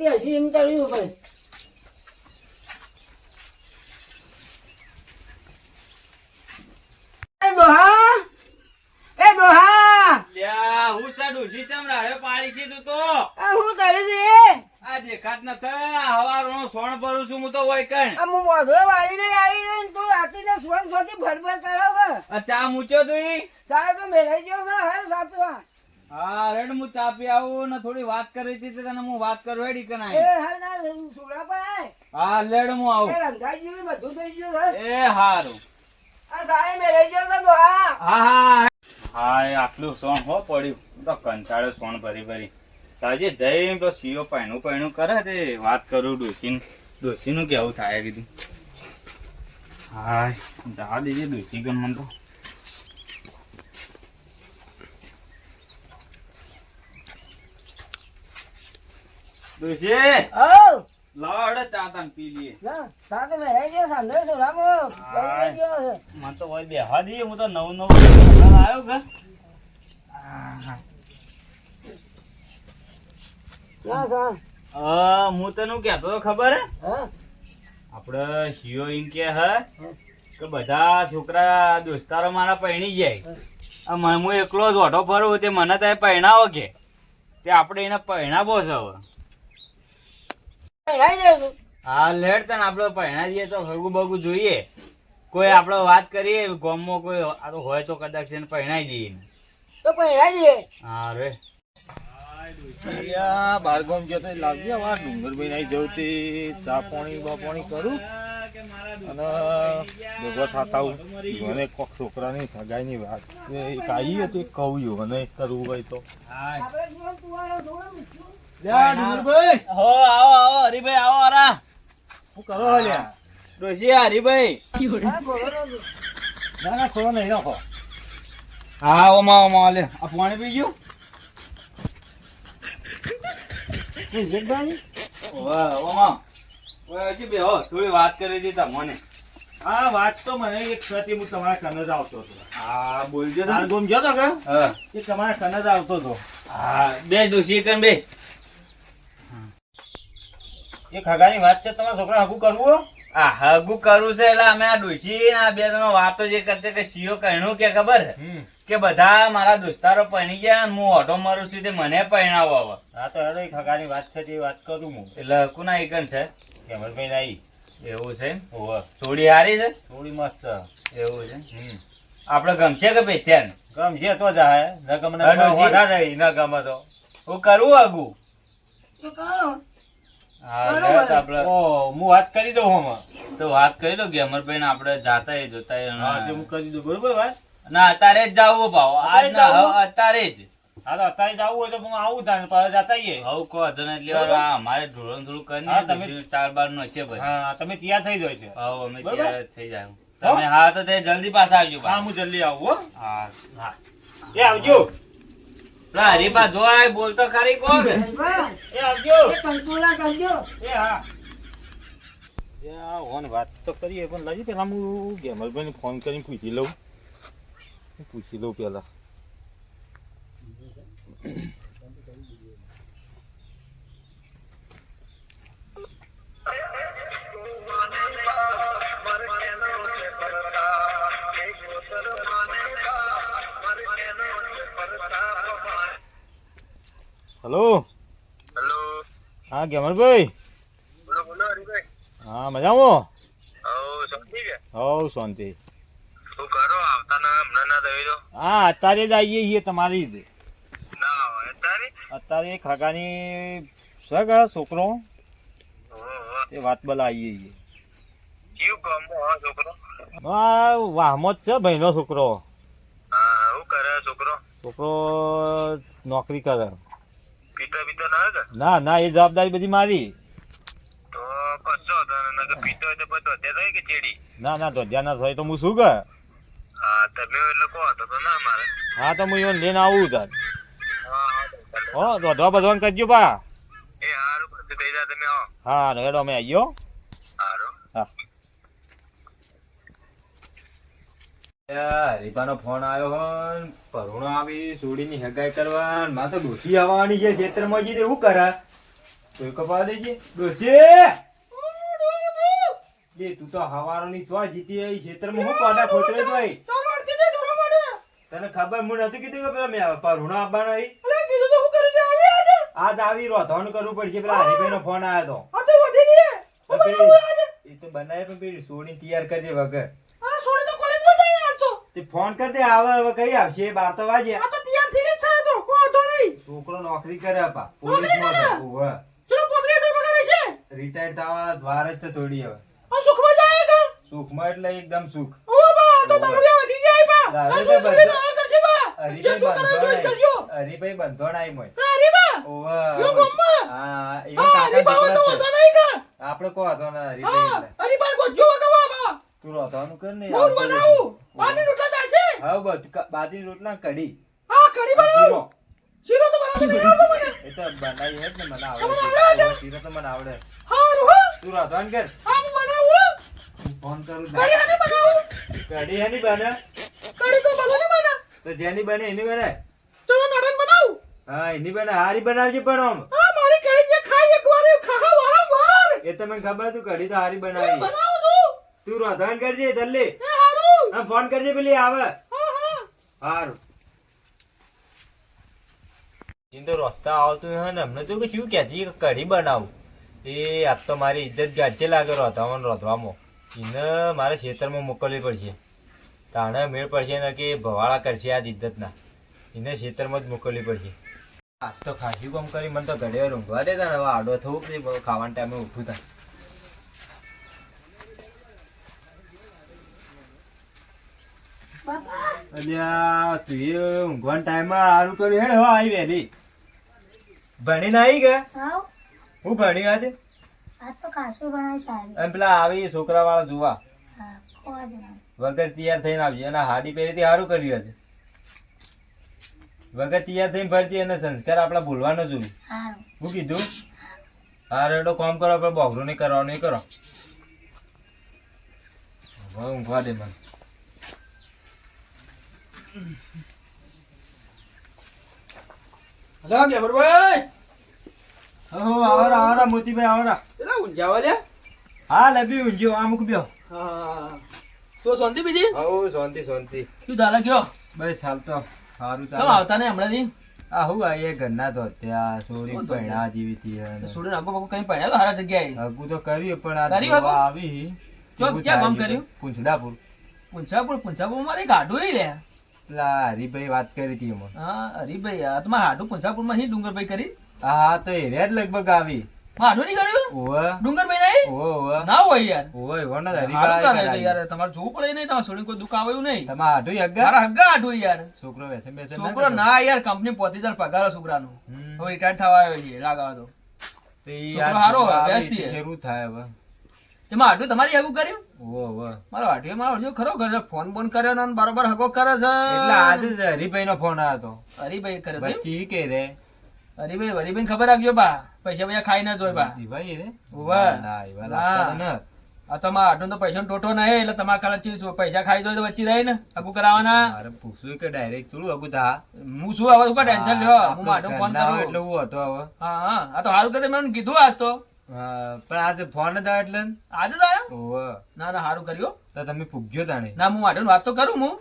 કે હસી એમ કરવી પડે. એ દોહા, એ દોહા, લ્યા હું સાડું સીચમ રાડે પાડી છે તું તો આ હું કરે છે? આ દેખાત ન હવારનો સોણ ભરું છું હું તો હોય કણ આ હું મોઢો વાળીને આવી ને તું રાતીને સ્વન સ્વતી ભરભર કરો છો. આ ચા મૂચ્યો તું સાહેબ તો મેળાઈ ગયો છે હવે સાપવા. હા રેડ હું ચા પી આવું ને થોડી વાત કરી હતી તને હું વાત કરું હેડી એ કનાય હાલ ના સુરા પર આય. હા લેડ હું આવું એ રંધાઈ ગયું બધું થઈ ગયું છે. એ હારું આ સાહેબ મેળાઈ ગયો છે દોહા. હા હા હા એ આટલું સોણ હો પડ્યું હું તો કંટાળે સોણ ભરી ભરી તાજે જઈ તો સીઓ પૈણું કરે તે વાત કરું ડોસીનું કેવું થાય કીધું હા જા દેજે ડોસી ગણ મને તો ડોસી ઓ લાડ ચા તાન પી લઈએ ના સા તો મેળાઈ ગયો સાંધો સુરામાં મેળાઈ ગયો છે. મને તો હોય બેહવા દઈએ હું તો નવું આવ્યો કે ના સા હું તને કહેતો તો ખબર હે હા આપડે સીઓ એમ કે બધા છોકરા દોસ્તારો મારા પૈણી જાય હું એકલો જ ઓઢો ફરું તે મને તો પૈણાવો કે તે આપણે એને પૈણાવો છે હવે મેળાઈ જાય તું. હા લેડ તને આપડે પૈણા જઈએ તો હરગું બગું જોઈએ કોઈ આપડે વાત કરીએ ગામમાં કોઈ આ તો હોય તો કદાચ એને પૈણાઈ દઈએ તો મેળાઈ જઈએ. હા રે બારગામ જતો લાવજે અમાર ડુંગરભાઈ નહીં જવું તે ચા પાણી બાપાણી કરું અને ભેગો થતા મને કોક છોકરાની સગાઈની વાત એક આવી હતી કહું અને કરવું હોય તો આપણે જીવન તુવાળો થોડો મૂક્યો. ડુંગરભાઈ હો આવો હરીભાઈ આવો આરા શું કરો લ્યા ડોશી હરીભાઈ હા, બોલો. ના ખોલો નહીં નાખો હા ઓમાં લે આ પાણી પી ગયું વિજયભાઈ ઓમાં હજી બે હો થોડી વાત કરી દીધા મને આ વાત તો મને એક સતી હું તમારા કને જ આવતો હતો હા બોલજો બારગામ જતો કે હા એ તમારા કને જ આવતો હતો હા બે ડોશી કન બે એ ખગાની વાત છે તમારા છોકરા હગું કરવું આ હગું કરવું છે એટલે અમે આ ડોશી ને આ બે જણો વાતો જે કરતે કે સીઓ કહેણું કે ખબર કે બધા મારા દોસ્તારો પૈણી ગયા અને હું ઓટો મારું છું તે મને પૈણાવો હવે હા તો હેડો એ ખગાની વાત છે તે વાત કરું હું એટલે કુના એકન છે કેમલભાઈ નાઈ એવું છે ઓહો થોડી હારી છે થોડી મસ્ત એવું છે આપડે ગમશે કે પૈથ્યા ગમશે તો જાય ન ગમને હા, ડોશી. ના જાય ન ગમે તો હું કરવું આગું તો કરો. હા બરોબર. લે તો આપડે ઓ હું વાત કરી દઉં હમણાં તો વાત કરી લો કે અમરભાઈ ને આપડે જાતા એ જોતા હા તે હું કરી દઉં બરોબર વાત ના અત્યારે જ જાવું ભાવ આજ ના જાવું? હવે અત્યારે જ હા તો અત્યારે જવું હોય તો હું આવું થાય પાછા જતા આવીએ. હવ કો હતો ને એટલે વાર આ અમારે ઢોળણ થોડું કરી હા, તમે- ચાર બાર નો છે બધું હા તમે તૈયાર થઈ જાય છે હવ અમે બરોબર? તૈયાર જ થઈ જાય તમે હા તો તે જલ્દી પાછા આવજો હા હું જલ્દી આવું હો હા હા એ આવજો પેલા હરીપા જોવાય બોલતો ખરી કોણ વિજયભાઈ, એ આવજો એ કંકુલા કરજો. એ હા ઓન વાત તો કરીએ પણ લાજી પેલા હું ગેમલભાઈને ફોન કરીને પૂછી લઉં પેલા હલો હેલો હા ગેમલભાઈ બોલો બોલો હરીભાઈ હા મજામાં હવ સમજી ગયા હવ શાંતિ શું કરો આવતા ના હમણાં ના દઈ દો હા અત્યારે જ આવીએ છીએ તમારી જ ના હોય તારી અત્યારે ખાગાની છે છોકરો તે વાત બોલા આવીએ છીએ કયું કામ હા છોકરો આ વાહમો જ છે ભાઈનો છોકરો હા શું કરે છોકરો છોકરો નોકરી કરે પીતો પીતો ના હોય કે ના ના એ જવાબદારી બધી મારી તો કશો હતો ને કે પીતો હોય તો બધો ત્યાં થાય કે ચેડી ના ના ધોધ્યા ના થાય તો હું શું કર હા તમે એટલે કહો તો ના મારે હા તો હું એને લઈને આવું તાર હા હો ધોધવા બધવાનું કરજો પા એ હારું બધું થઈ જાય તમે આવો હા હેડો અમે આવીએ હો. હારું હા હરીપાનો ફોન આવ્યો હોય પરુણો આવી સોડીની હગાઈ કરવા માં તો ડોસી આવવાની છે ખેતરમાં જઈને એવું કરે તો કપા દેજે ડોસી લે તું તો હવારોની ચો જીતી આવી ક્ષેત્રમાં હું પાડા ખોતરે તો આવી તને ખબર હું નથી કીધું કે પેલા મેં પરુણા આવવાના આજ આવી રોધવાનું કરવું પડશે પેલા હરીભાઈ નો ફોન આવ્યો તો એ તો બનાવે પણ પેલી સોડી તૈયાર કરજે વગર તે ફોન કર દે આવે હવે કઈ આવશે 12 તો વાગ્યા છોકરો નોકરી કરે આપા પોલીસમાં છે ઓવા રિટાયર થવા દ્વાર જ છે થોડી હવે સુખમાં એટલે એકદમ સુખ હરીભાઈ બંધોણ આવી મોય આપડે કો હતો ને હરીભાઈ તું રોધવાનું કર ને હા બાજરી રોટલા કઢી શીરો એ તો બનાવી હે ને મને આવડે શીરો તો મને આવડે તું રોધવાનું કર ફોન કરું કઢી એની બને તો જેની બને એની બને હા એની બને હારી બનાવજે પણ આમ એ તો મને ખબર તું કઢી તો હારી બનાવી તું રોધવાનું કરજે જલ્દી હા ફોન કરજે પેલી આવે હારું તો રોધતા આવતું હે ને અમને તો શું ક્યાંથી કઢી બનાવું એ આજ તો મારી ઇજ્જત ગાંઠે લાગે રોધવામાં એને મારે ખેતરમાં મોકલવી પડશે તાણે મેળ પડશે ને કે ભવાળા કરશે આજ ઇજ્જતના એને ખેતરમાં જ મોકલવી પડશે આજ તો ખાસી કામ કરી મને તો ઘડીવાર ઊંઘવા દેતા ને હવે આડો થવું જ નહીં ખાવાના ટાઈમે ઊઠું થાય અલ્યા તું એ ઊંઘવાના ટાઈમમાં સારું કર્યું હેડ હવે આવી વહેલી ભણીને આવી ગયા હું ભણી આજે એમ પેલા આવી છોકરા વાળા જોવા વગર તૈયાર થઈને આવજે અને હાડી પહેરી સારું કર્યું આજે વગર તૈયાર થઈને ફરતી અને સંસ્કાર આપડા ભૂલવાનો જોયું હું કીધું હા રેડો કામ કરો આપણે બોગરું નહીં કરવાનું નહીં કરો હવે ઊંઘવા દે મને આવરા મોતીભાઈ આવરા હા લબી ઊંઝ્યો આ મૂક બ્યો શાંતિ બીજી હો શાંતિ શાંતિ શું ચાલે કયો બસ હાલ તો સારું કેમ ચાલે આવતા ને હમણાંથી આ હું આ એ ઘરના તો ત્યાં સોરી પૈણા જેવી હતી સ્ટુડન્ટ આગો બાગો કઈ પડ્યા તો સારા જગ્યાએ હગું તો કર્યું પણ આ કર્યું જોવા હગું? આવી ક્યાં કામ કર્યું? પૂંછડાપુર પુંસાપુર મારે ગાઢું લે પેલા હરીભાઈ વાત કરી હતી એમાં હા હરીભાઈ આ તમારે હાડું પુંસાપુર માં ડુંગરભાઈ કરી હા તો એરિયા જ લગભગ આવી હાડું નહીં કર્યું ઓવે ડુંગરભાઈ નહીં ઓવે ના હોય યાર ઓવે એવો ને હાડું કરે તો હરીભાઈ યાર તમારે જોવું પડે નહીં તમારે છોડી કોઈ દુઃખ આવ્યું નહીં તમારે હાડું હગ્ગા મારા હગ્ગા હાડું યાર છોકરો બેસે બેસે છોકરો ના યાર કંપની 35,000 પગાર છોકરાનો હવે રિટાયર થવા આવ્યો છે લાગાવા તો છોકરો હારો વ્યસ્ત છે. શરૂ થાય હવે તેમાં હાડું તમારી હગું કર્યું ઓવે મારો હાડું મારો હજુ ખરો કરે ફોન બોન કર્યો ને બરોબર હગો કરે છે એટલે આજે જ હરીભાઈ નો ફોન આવ્યો હતો હરીભાઈ કરે તો એમ? બચ્ચી કે રે હરીભાઈ ખબર રાખજો બા પૈસા પૈસા ખાઈ ના જોઈ બા ભાઈ રે ઓવે. ના એવા લાગતા તો ન. આ તમારા હાડું તો પૈસા ટોટો નહીં એટલે તમારા ખાલી ચીજ પૈસા ખાઈ દો તો વચ્ચે રહી ને હગું કરાવવાના મારે પૂછવું કે ડાયરેક્ટ થોડું હગું થા હું શું હવે ઉપર ટેન્શન લ્યો હું હાડું ફોન ઘરના હોય કરું એટલે હું હતો હવે હા હા આ તો સારું કરે મેં કીધું આજ તો હા, પણ આજે ફોન જ આવ્યો એટલે આજે જ આવ્યો ઓવે. ના ના સારું કર્યું તો તમે પૂછજો તાણે ના હું હાડું વાત તો કરું હું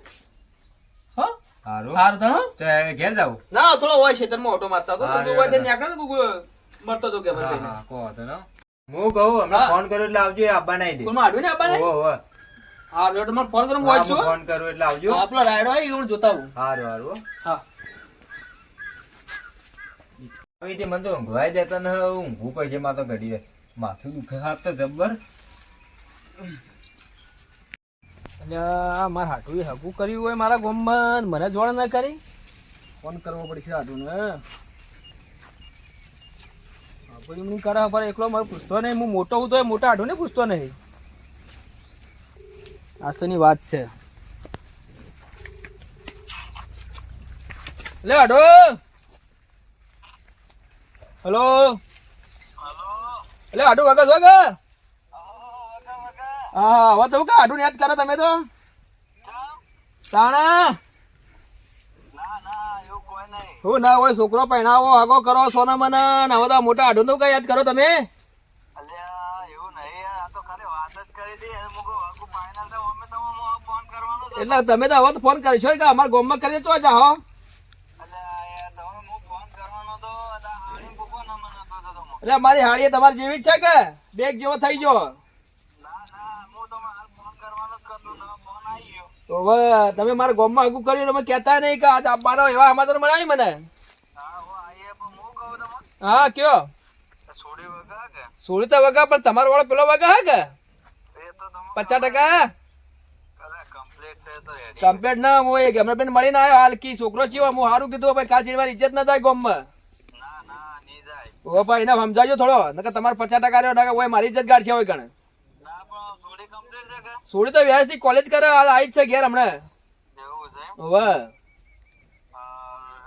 હો સારું સારું તો હો તો હવે ઘેર જાવ ના થોડો હોય ખેતરમાં ઓટો મારતા તો હા, કોઈ હોય તો નીકળે તો કોઈ મરતો તો કે મને કહીને. હા કહો તો ને હું કહું હમણાં હા. ફોન કરું એટલે આવજો એ આવવા નહીં દે કોઈમાં હાડું ને આપવાને? ઓવે, ઓવે. હા રેડ તમારે ફોન કરું હું હા, વાંચ છું હું ફોન કરું એટલે આવજો આપણો રાયડો હોય એ હું જોતા હું સારું સારું હો. હા હવે તે મને તો ઊંઘવાય દેતા ને હવે ઊંઘવું પડશે મારે તો ઘડી માથું દુખે હાથ તો જબ્બર અલ્યા મારે હાટું હગું કર્યું હોય મારા ગામમાં ને મને જોડ ના કરી ફોન કરવો પડશે હાટું ને હાટું એમ નહીં કરે પર એકલો મારે પૂછતો નહીં હું મોટો હું તો એ મોટા હાટું ને પૂછતો નહીં આજ તોની વાત છે લે હાડો હેલો એટલે હાડું વગર જો કે હા હવે તો કે હાડું યાદ કરો તમે તો તાણા ના ના એવું કોઈ નહીં હું ના હોય છોકરો પહેણાવો આગો કરો સોના મને ને હવે તો આ મોટા આઢો તો કઈ યાદ કરો તમે અલ્યા એવું નહીં યાર આ તો ખાલી વાત જ કરી હતી અને મુકો વાકુ ફાઇનલ તો અમે તો ફોન કરવાનો હતો એટલે તમે તો હવે તો ફોન કરશો કે અમારા ગામમાં કરીએ તો જાઓ અલ્યા યાર તમે હું ફોન કરવાનો તો આ હાણી બુકો ન મને તો તમે એટલે મારી હાડીએ તમારી જેવી જ છે કે બેગ જેવો થઈ ગયો ના હું તો હાલ ફોન કરવાનો જ કરતો ને ફોન આવી ગયો તો હવે તમે મારા ગામમાં આગું કર્યું તમે કહેતા નહીં કે આજ આપવાનો એવા સમાચાર મળાય મને હા હો આઈએ પણ હું કહું તમને હા કયો છોડી વગા કે સોળી તો વગા પણ તમારો વાળો પેલો વગા હે કે એ તો તમે 50% કલા કમ્પ્લીટ છે તો રેડી કમ્પ્લેટ ના હું એક હમણાં મળીને આવ્યો હાલ કી છોકરો ચીવો હું સારું કીધું ભાઈ કાલ ચીડવાની ઇજ્જત ના થાય ગામમાં ના ના ની જાય ઓ ભાઈ એને સમજાવજો થોડો નકર તમારે 50% રહ્યો નકર ઓય મારી ઇજ્જત ગાડશે હોય કણે ના પણ છોડી કમ્પ્લીટ છે કે સોળી તો વ્યવસ્થિત કોલેજ કરે હાલ આવી જ છે ઘેર હમણાં એવું છે એમ હવે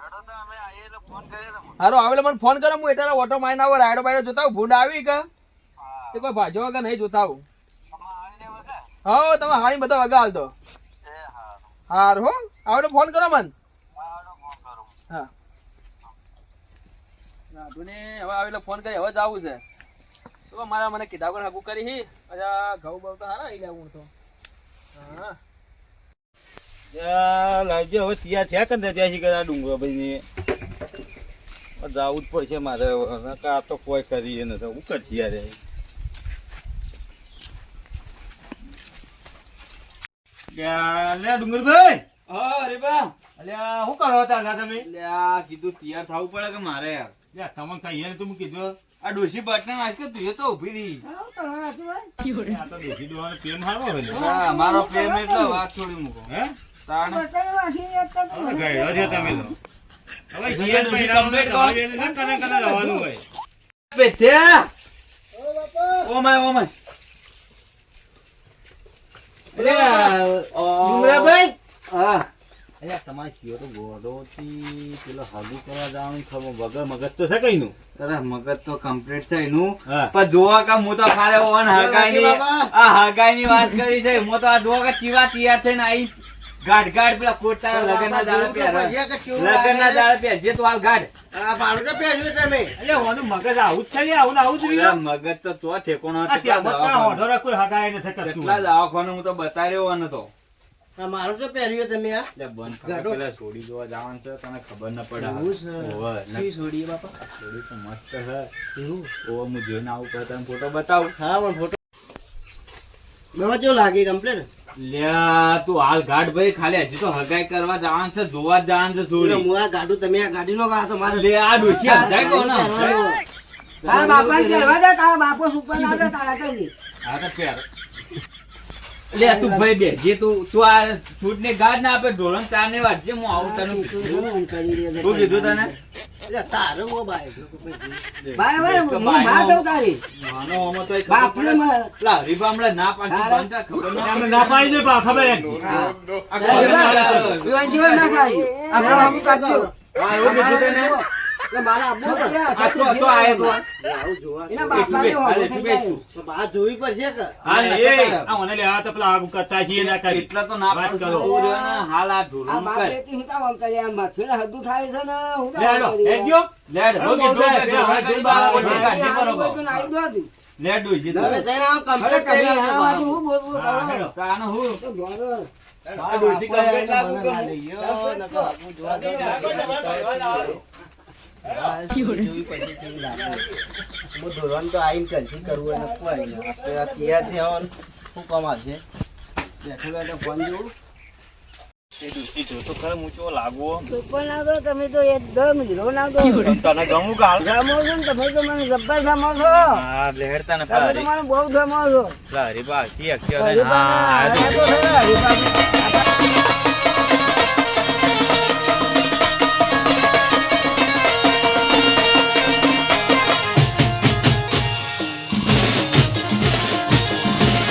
હેડો તો અમે આઈએ એટલે ફોન કરીએ તમને હારો આવેલો મને ફોન કરો હું એટલે ઓટો મારીને આવો રાયડો બાયડો જોતા આવું ભૂંડ આવી કે હા એ કોઈ ભાજો કે નહીં જોતા આવું અમે આવીને વગા હા તમે હાણી બધા વગા હાલ તો એ હા હાર હો આવેલો ફોન કરો મન હેડો ફોન કરું હા રાધુને હવે આવેલો ફોન કરી હવે જ આવું છે તો મારા મને કીધા વગર હાગું કરી હી અચ્છા ઘઉં બહુ તો હારા આવી લેવું તો હા લાવજો હવે તૈયાર થયા કે ત્યાં શી કરે ડુંગર ભાઈ જવું જ પડશે મારે આ તો કોઈ કરીએ નથી હું કરશે યાર લે ડુંગરભાઈ હા અરે બા અલ્યા શું કરો હતા તમે લ્યા કીધું તૈયાર થવું પડે કે મારે યાર લે તમને કહીએ ને તું કીધું આ ડોશી બટના આજ કે તું તો ઊભી રહી આ તો દેશી દોવાનો પ્રેમ હારો હોય ને હા, અમારો પ્રેમ એટલે વાત છોડી મૂકો હે તાણ ગયો છે તમે તો હવે જીવન પહેરાવું ને તમારે એને ના કને કને રહેવાનું હોય પેથ્યા ઓ માય ડુંગરાભાઈ હા અલ્યા તમારે કયો તો ગોડોથી પેલો હાગુ કરવા જવાનું ખબર વગર મગજ તો છે કઈ નું અરે મગજ તો કમ્પ્લીટ છે એનું હા. પણ જોવા કા હું તો ખાલે ઓન હગાઈની આ હગાઈની વાત કરી છે હું તો આ જોવા કા ચીવા તૈયાર થઈને આઈ ગાઢ ગાઢ પેલા કોટ તારા લગનના દાડે પહેરે લગનના દાડે પહેર જે તું હાલ ગાઢ અલ્યા ઓનું મગજ આવું જ છે લે, આવું ને આવું જ અરે રહ્યું મગજ તો તો ઠેકોણો આ ત્યાં મતના ઓઢો કોઈ હગાય નથી કરતું કેટલા દવાખાનું હું તો બતાવ્યો ન તો મારું શું પહેર્યું તમે આ એટલે બંધ કરો, પેલા છોડી જોવા જવાનું છે તને ખબર ન પડે ઓવે, શી છોડીએ બાપા છોડી તો મસ્ત છે ઓવે હું જોઈને આવું કરતા ફોટો બતાવું હા પણ ફોટો બાબા કેવું લાગે કમ્પ્લેટ લ્યા તું હાલ ગાઢ ભાઈ ખાલી હજી તો હગાઈ કરવા જવાનું છે જોવા જ જવાનું છે છોડી હું આ ગાડું તમે આ ગાડી નો કા તો મારે લે આ ડોશી સમજાય કોને તારા બાપાને કહેવા દે, તારા બાપો સુપર ના દે, તારા કઈ હા તો પહેર લે તું ભાઈ બે જે તું આ છૂટ ને ગાઢ ના આપે ઢોરણ ચાર ને વાટજે હું આવું તને શું કીધું તને એટલે તારો ઓ બાઈક ભાઈ ભાઈ હું બહાર જાઉં તારી માનો આમાં તો એક બાપને ખબર પેલા હરીફા હમણાં ના પાડશે તારા- બંધ ખબર ના અમે ના પાડી દે પા ખબર એમ આ ખબર પીવાનું જીવન ના ખાય આપણે હમ કાઢજો હા એવું કીધું તને એટલે મારા આબુ આ તો આયો તો આવું જોવા એના બાપાને હોવું થઈ જાય. તો બા જોવી પડશે કે હા એ આ મને લે આ તો પેલા આગુ કરતા છીએ ના કરી એટલા તો ના વાત પાડતો કરો. તું રહ્યો ને હાલ આ આ ઢોરણ બાપ કર રેતી હું કામ આમ કરી આ માથે હદું થાય છે ને હું લે કામ હેડો કરી એ ગયો લેડ હો કીધું કે ઢોરણ કરી બહાર આ ઓઢી કાઢી હારી બરોબર હોય તો નાઈ દો હતી. લેડ ડોશી હવે તું જઈને આમ અરે કમ્પ્લીટ કઈ કરી આ વાતું હું બોલવું હા કરો. હેડો તાનો હું તો જોડો. આ ડોશી કમ્પ્લીટ લાગુ કે હું? ધોરણ તો આઈને કન્સી કરવું એને કોઈ નહીં. આપણે તૈયાર થયા શું કામ આવશે બેઠો બેઠો ફોન જોવું એ ડોશી જોતો ખરે હું ચો લાગવો સુપર ના દો, તમે તો એકદમ હીરો ના દો. તને ગમું ગાલ ગમો છો ને તમે તો મને જબ્બર ગમો છો. હા લેડતા ને તમે તો મને બહુ ગમો છો. પેલા હરીફા હસી હરીફાના હારા તો છે, હરીફા.